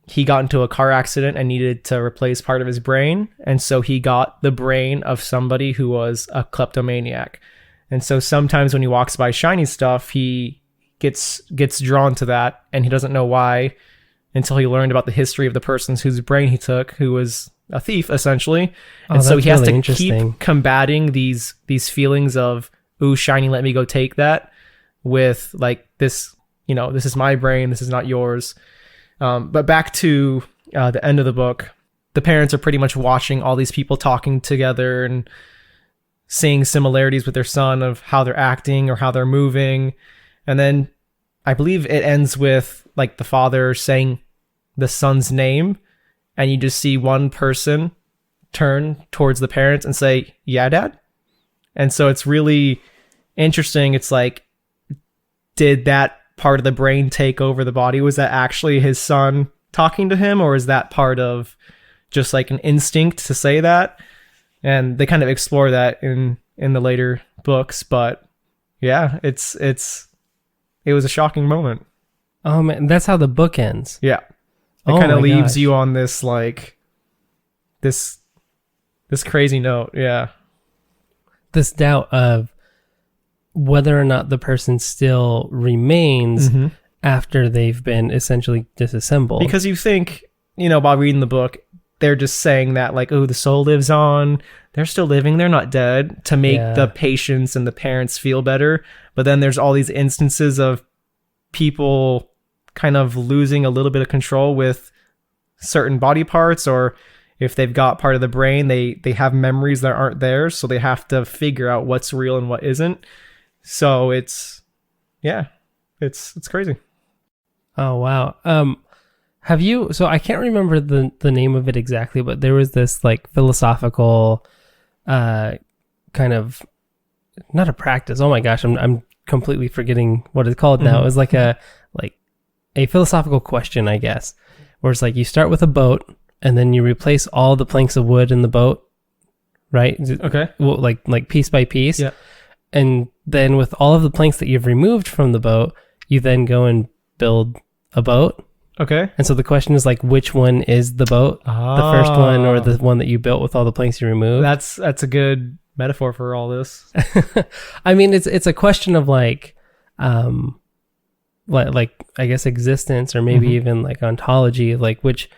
he got into a car accident and needed to replace part of his brain, and so he got the brain of somebody who was a kleptomaniac. And so sometimes when he walks by shiny stuff, he gets drawn to that, and he doesn't know why until he learned about the history of the person whose brain he took, who was a thief essentially. And so he has to keep combating these feelings of, ooh, shiny, let me go take that, with like this, this is my brain, this is not yours. But back to the end of the book, the parents are pretty much watching all these people talking together and seeing similarities with their son of how they're acting or how they're moving. And then I believe it ends with like the father saying the son's name, and you just see one person turn towards the parents and say, "Yeah, Dad." And so it's really interesting. It's like, did that part of the brain take over the body? Was that actually his son talking to him, or is that part of just like an instinct to say that? And they kind of explore that in the later books. But yeah, it was a shocking moment. Oh man, that's how the book ends. Yeah. It kind of leaves you on this like this crazy note. Yeah. This doubt of whether or not the person still remains after they've been essentially disassembled. Because you think, while reading the book, they're just saying that like, oh, the soul lives on. They're still living. They're not dead, to make the patients and the parents feel better. But then there's all these instances of people kind of losing a little bit of control with certain body parts, or if they've got part of the brain, they have memories that aren't theirs. So they have to figure out what's real and what isn't. So it's crazy. Oh, wow. So I can't remember the name of it exactly, but there was this like philosophical kind of, not a practice. Oh my gosh, I'm completely forgetting what it's called now. It was like a philosophical question, I guess, where it's like you start with a boat and then you replace all the planks of wood in the boat, right? Okay. Well, like piece by piece. Yeah. And then with all of the planks that you've removed from the boat, you then go and build a boat. Okay. And so the question is like, which one is the boat? The first one or the one that you built with all the planks you removed? That's a good metaphor for all this. I mean, it's a question of like I guess existence, or maybe even like ontology, like which,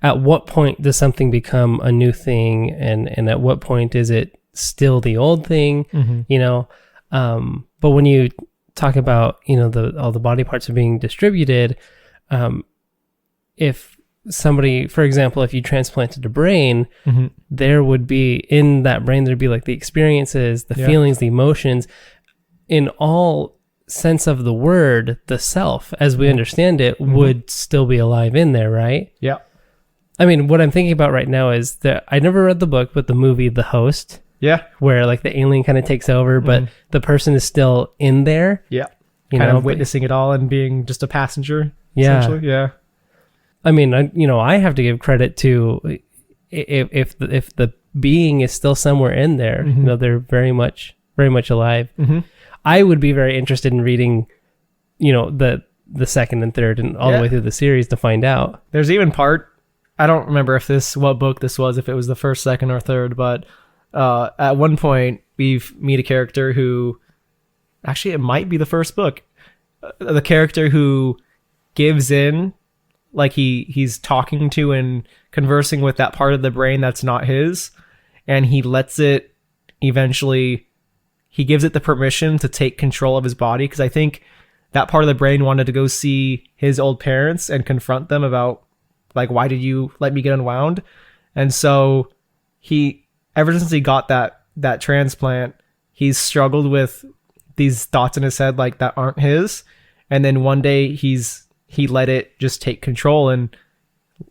at what point does something become a new thing, and at what point is it still the old thing? But when you talk about all the body parts are being distributed, if somebody, for example, if you transplanted a brain, there would be, in that brain, there'd be like the experiences, the feelings, the emotions, in all sense of the word, the self, as we understand it, would still be alive in there, right? Yeah. I mean, what I'm thinking about right now is that I never read the book, but the movie The Host, where like the alien kind of takes over, but the person is still in there. Yeah. Kind of witnessing it all and being just a passenger. Yeah. Essentially. Yeah. I mean, I have to give credit to if the being is still somewhere in there, they're very much alive. I would be very interested in reading, the second and third and all the way through the series to find out. There's even I don't remember what book this was, if it was the first, second, or third, but at one point we meet a character who, actually it might be the first book, the character who gives in, like he's talking to and conversing with that part of the brain that's not his, and he lets it eventually, he gives it the permission to take control of his body, because I think that part of the brain wanted to go see his old parents and confront them about, like, why did you let me get unwound? And so ever since he got that transplant, he's struggled with these thoughts in his head like that aren't his. And then one day he let it just take control, and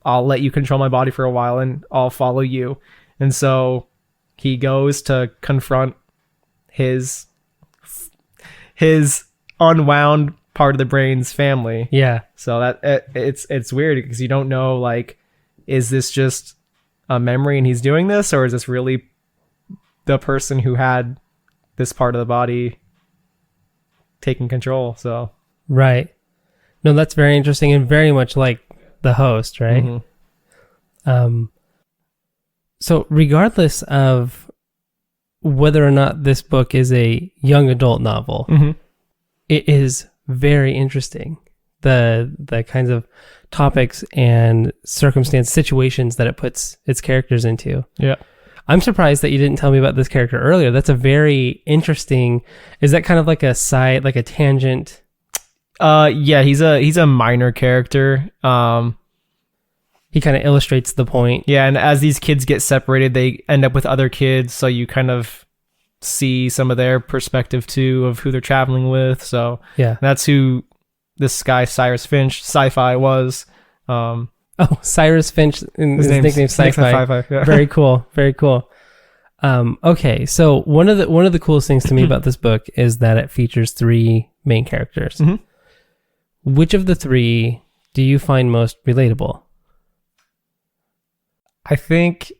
I'll let you control my body for a while and I'll follow you. And so he goes to confront his unwound part of the brain's family. Yeah. So that it's weird, because you don't know, like, is this just a memory and he's doing this, or is this really the person who had this part of the body taking control? So right. No, that's very interesting, and very much like The Host, right? So regardless of whether or not this book is a young adult novel, it is very interesting. The kinds of topics and situations that it puts its characters into. Yeah. I'm surprised that you didn't tell me about this character earlier. That's a very interesting, is that kind of like a side, like a tangent? Yeah, he's a minor character. He kind of illustrates the point. Yeah, and as these kids get separated, they end up with other kids, so you kind of see some of their perspective too, of who they're traveling with. So yeah, that's who this guy Cyrus Finch, Sci-Fi, was. Cyrus Finch, his nickname Sci-Fi. Yeah. Very cool. Very cool. Okay, so one of the coolest things to me about this book is that it features 3 main characters. Which of the 3 do you find most relatable? I think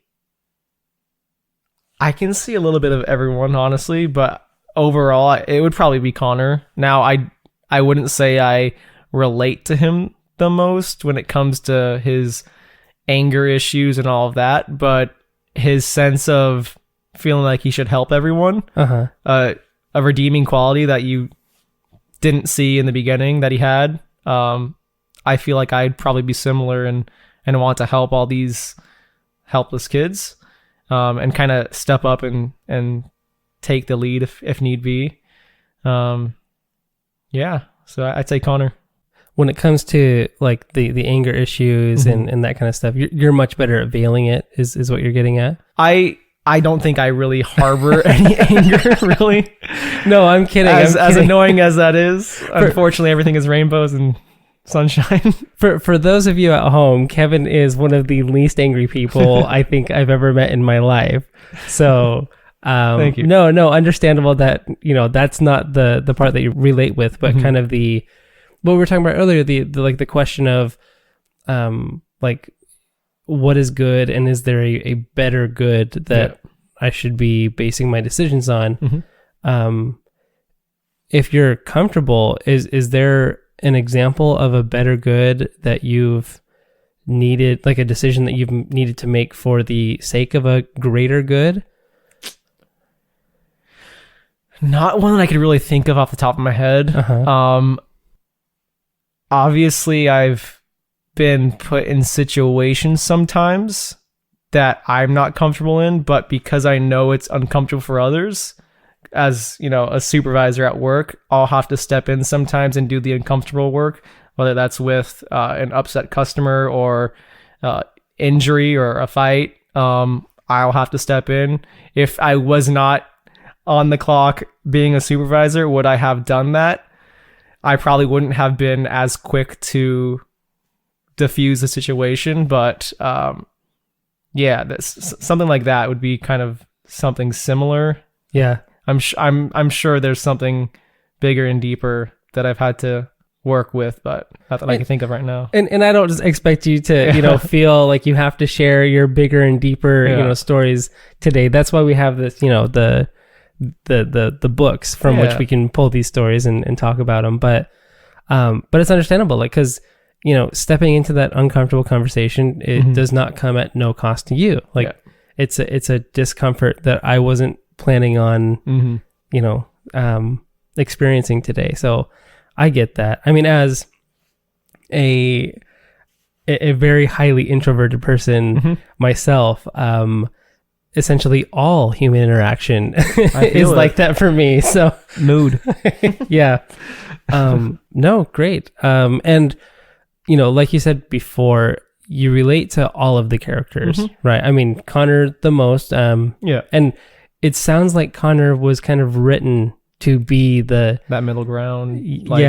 I can see a little bit of everyone, honestly, but overall, it would probably be Connor. Now, I wouldn't say I relate to him the most when it comes to his anger issues and all of that, but his sense of feeling like he should help everyone, a redeeming quality that you didn't see in the beginning that he had, I feel like I'd probably be similar and want to help all these helpless kids, and kind of step up and take the lead if need be. Yeah, so I'd say Connor. When it comes to like the anger issues and that kind of stuff, you're much better at veiling it, is what you're getting at. I don't think I really harbor any anger, really. No, I'm kidding. As annoying as that is, unfortunately, everything is rainbows and sunshine. For those of you at home, Kevin is one of the least angry people I think I've ever met in my life. So, thank you. No, understandable that, that's not the part that you relate with, but kind of what we were talking about earlier, the question of, like, what is good, and is there a better good that I should be basing my decisions on? If you're comfortable, is there an example of a better good that you've needed, like a decision that you've needed to make for the sake of a greater good? Not one that I could really think of off the top of my head. Obviously, I've been put in situations sometimes that I'm not comfortable in, but because I know it's uncomfortable for others, as a supervisor at work, I'll have to step in sometimes and do the uncomfortable work, whether that's with an upset customer or injury or a fight. I'll have to step in. If I was not on the clock being a supervisor, would I have done that? I probably wouldn't have been as quick to diffuse the situation, but something like that would be kind of something similar. Yeah. I'm sure there's something bigger and deeper that I've had to work with, but not that I can think of right now. And I don't just expect you to, feel like you have to share your bigger and deeper, stories today. That's why we have this, the books from which we can pull these stories and talk about them. But it's understandable, like, cause stepping into that uncomfortable conversation, it does not come at no cost to you. Like it's a discomfort that I wasn't planning on, experiencing today. So I get that. I mean, as a very highly introverted person myself, essentially all human interaction is like that for me. So mood. Yeah. No, great. And like you said before, you relate to all of the characters, right? I mean, Connor the most, and it sounds like Connor was kind of written to be that middle ground. But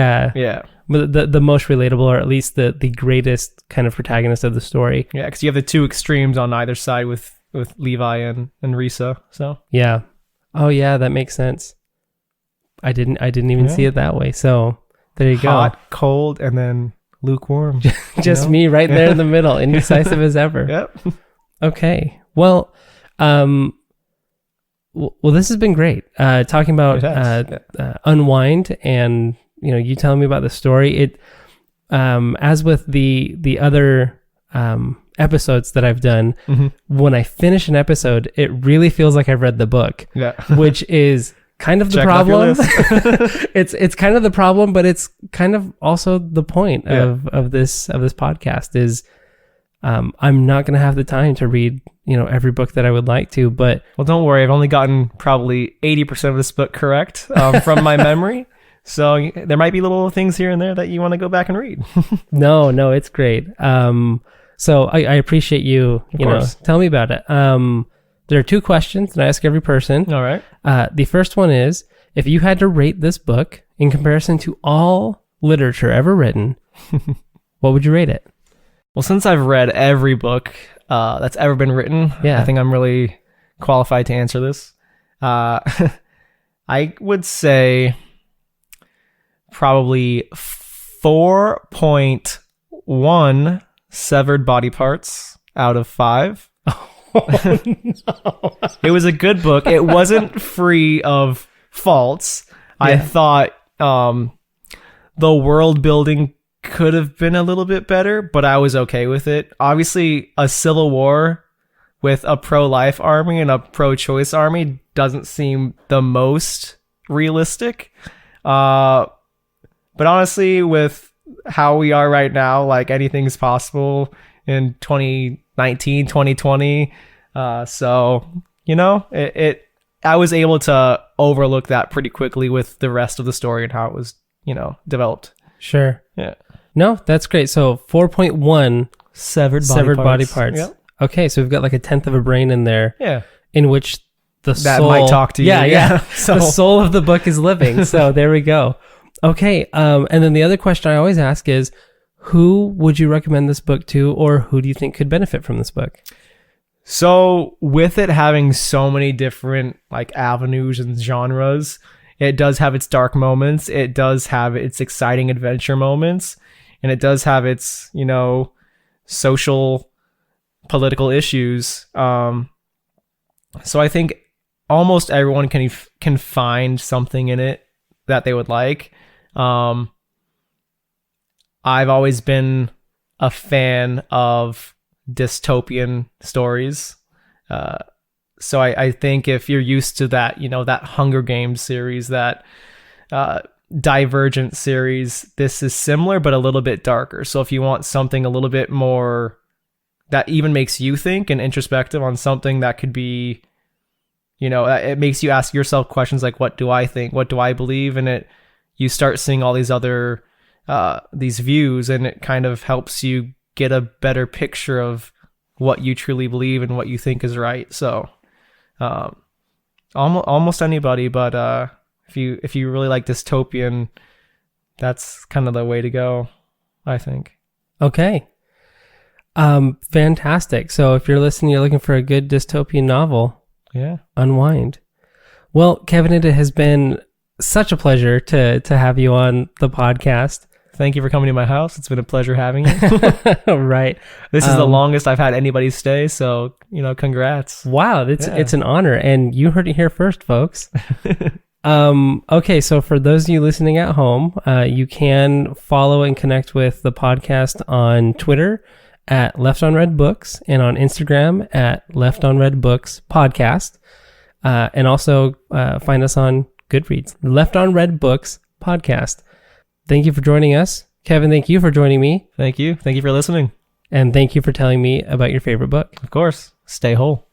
the most relatable, or at least the greatest kind of protagonist of the story. Yeah, because you have the two extremes on either side with Levi and Risa. So yeah, oh yeah, that makes sense. I didn't even see it that way. So there you go. Hot, cold, and then lukewarm. Just me right there in the middle, indecisive as ever. Yep. Okay. Well, this has been great. Talking about Unwind, and you telling me about the story. It, as with the other episodes that I've done, when I finish an episode, it really feels like I've read the book. Yeah. Which is kind of the problem. It's kind of the problem, but it's kind of also the point of this podcast is I'm not going to have the time to read every book that I would like to. But well, don't worry, I've only gotten probably 80% of this book correct from my memory. So there might be little things here and there that you want to go back and read. No, it's great. So I appreciate you, tell me about it. There are two questions that I ask every person. All right. The first one is, if you had to rate this book in comparison to all literature ever written, what would you rate it? Well, since I've read every book that's ever been written, I think I'm really qualified to answer this. I would say probably 4.1 severed body parts out of 5. Oh, no. It was a good book. It wasn't free of faults. I thought the world building could have been a little bit better, but I was okay with it. Obviously, a civil war with a pro-life army and a pro-choice army doesn't seem the most realistic. But honestly, with how we are right now, like anything's possible in 2019, 2020. So, I was able to overlook that pretty quickly with the rest of the story and how it was, developed. Sure. Yeah. No, that's great. So 4.1 Severed body parts. Yep. Okay, so we've got like a tenth of a brain in there. Yeah. In which the That soul might talk to you. Yeah. So The soul of the book is living. So there we go. Okay. And then the other question I always ask is, who would you recommend this book to, or who do you think could benefit from this book? So with it having so many different like avenues and genres, it does have its dark moments. It does have its exciting adventure moments, and it does have its, social, political issues. So I think almost everyone can find something in it that they would like. I've always been a fan of dystopian stories. So I think if you're used to that, that Hunger Games series, that Divergent series, this is similar but a little bit darker. So if you want something a little bit more that even makes you think and introspective on something that could be, it makes you ask yourself questions like, what do I think? What do I believe? And you start seeing all these other these views, and it kind of helps you get a better picture of what you truly believe and what you think is right. So almost anybody, but if you really like dystopian, that's kind of the way to go, I think. Okay. Fantastic. So if you're listening, you're looking for a good dystopian novel, Yeah. Unwind. Well, Kevin, it has been such a pleasure to have you on the podcast. Thank you for coming to my house. It's been a pleasure having you. Right. This is the longest I've had anybody stay, so, congrats. Wow, it's an honor, and you heard it here first, folks. Okay, so for those of you listening at home, you can follow and connect with the podcast on Twitter at Left on Red Books, and on Instagram at Left on Red Books Podcast, and also find us on Goodreads, Left on Red Books Podcast. Thank you for joining us. Kevin, thank you for joining me. Thank you. Thank you for listening. And thank you for telling me about your favorite book. Of course. Stay whole.